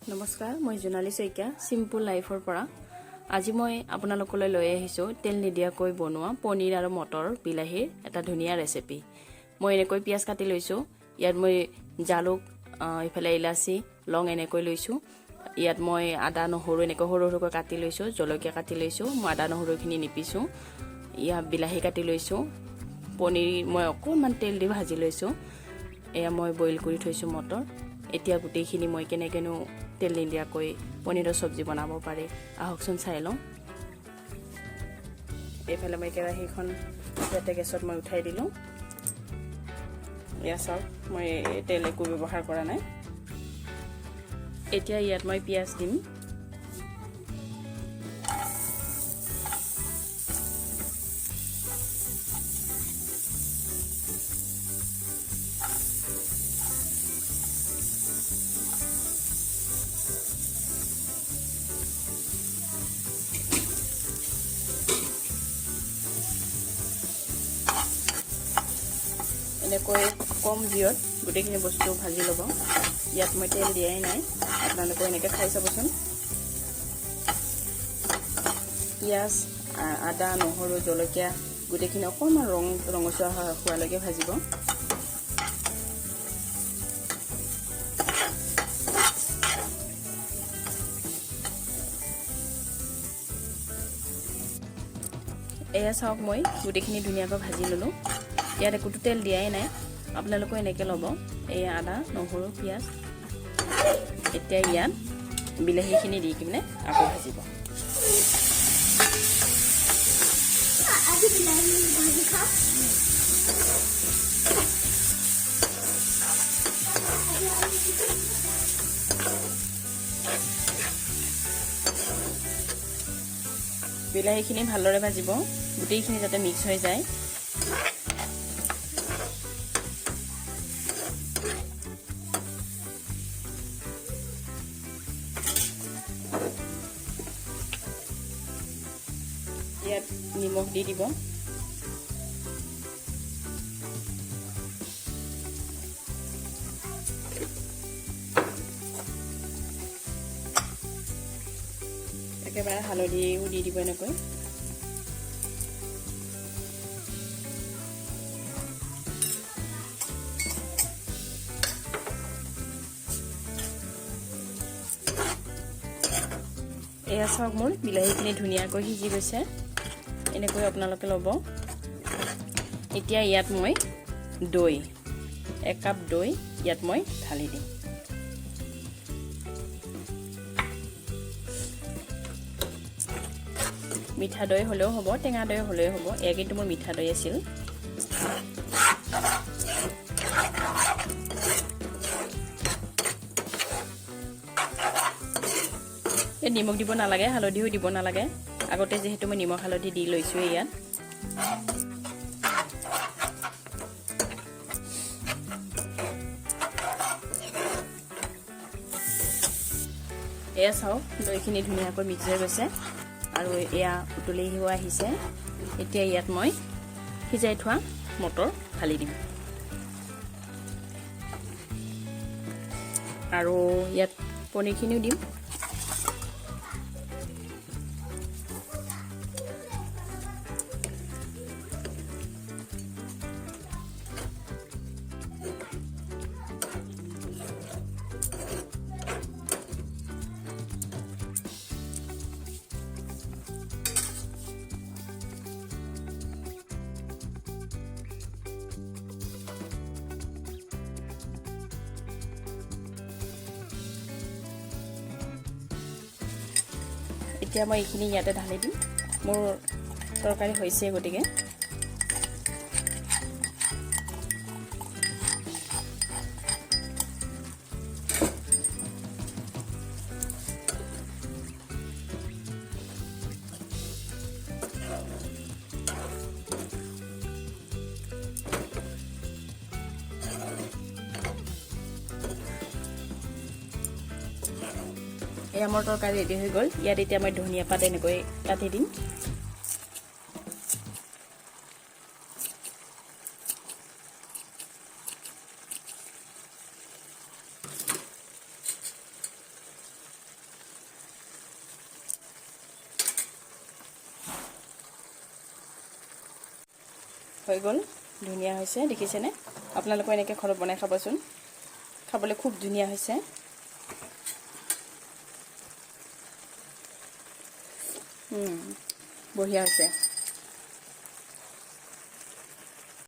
নমস্কাৰ মই জোনালী সaikia সিম্পল লাইফৰ পৰা আজি মই আপোনালোকলৈ লৈ আহিছো তেল নিদিয়াকৈ বনোৱা পনীৰ আৰু মটৰ বিলাহীৰ এটা ধুনীয়া ৰেচিপি মই এনেকৈ পিয়াজ কাটি লৈছো ইয়াত মই জালুক ইফালে ইলাচি লং এনেকৈ লৈছো ইয়াত মই আদা নহৰু এনেকৈ সৰু সৰুকৈ কাটি লৈছো জলকীয়া কাটি লৈছো মই আদা নহৰুখিনি নিপিছো ইয়া বিলাহী কাটি লৈছো পনীৰ মই অকণমান তেল দি ভাজি লৈছো এয়া মই বইল কৰি থৈছো মটৰ এতিয়া গুটেইখিনি মই কেনেকেনো তেল নিদিয়াকৈ পনীৰৰ সবজি বনাব পাৰি আহকচোন চাই লওঁ এফালে মই কেৰাহীখন ইয়াতে গেছত মই উঠাই দিলোঁ ইয়া চাওক মই তেল একো ব্যৱহাৰ কৰা নাই এতিয়া ইয়াত মই পিয়াজ দিম এনেকৈ কম জুইত গোটেইখিনি বস্তু ভাজি ল'ব ইয়াত মই তেল দিয়াই নাই আপোনালোকে এনেকৈ খাই চাবচোন পিয়াজ আদা নহৰু জলকীয়া গোটেইখিনি অকণমান ৰঙচুৱা হোৱালৈকে ভাজিব এয়া চাওক মই গোটেইখিনি ধুনীয়াকৈ ভাজি ল'লোঁ ইয়াত একোটো তেল দিয়াই নাই আপোনালোকে এনেকৈ ল'ব এই আদা নহৰু পিয়াজ এতিয়া ইয়াত বিলাহীখিনি দি কিনে আকৌ ভাজিব বিলাহীখিনি ভালদৰে ভাজিব গোটেইখিনি যাতে মিক্স হৈ যায় ইয়াত নিমখ দি দিব একেবাৰে হালধিও দি দিব এনেকৈ এয়া চাওক মোৰ বিলাহীখিনি ধুনীয়াকৈ সিজি গৈছে এনেকৈ আপোনালোকে ল'ব এতিয়া ইয়াত মই দৈ 1 কাপ দৈ ইয়াত মই ঢালি দিম মিঠা দৈ হ'লেও হ'ব টেঙা দৈ হ'লেও হ'ব কিন্তু মোৰ মিঠা দৈ আছিল নিমখ দিব নালাগে হালধিও দিব নালাগে আগতে যেহেতু মই নিমখ হালধি দি লৈছো ইয়াত এয়া চাওক দৈখিনি ধুনীয়াকৈ মিক্স হৈ গৈছে আৰু এয়া উতলি আহিছে এতিয়া ইয়াত মই সিজাই থোৱা মটৰ ঢালি দিম আৰু ইয়াত পনীৰখিনিও দিম এতিয়া মই এইখিনি ইয়াতে ঢালি দিম মোৰ তৰকাৰী হৈছে গতিকে এই আমাৰ তৰকাৰী ৰেডি হৈ গ'ল ইয়াত এতিয়া মই ধনিয়া পাত এনেকৈ কাটি দিম হৈ গ'ল ধুনীয়া হৈছে দেখিছেনে আপোনালোকে এনেকৈ ঘৰত বনাই খাবচোন খাবলৈ খুব ধুনীয়া হৈছে বঢ়িয়া হৈছে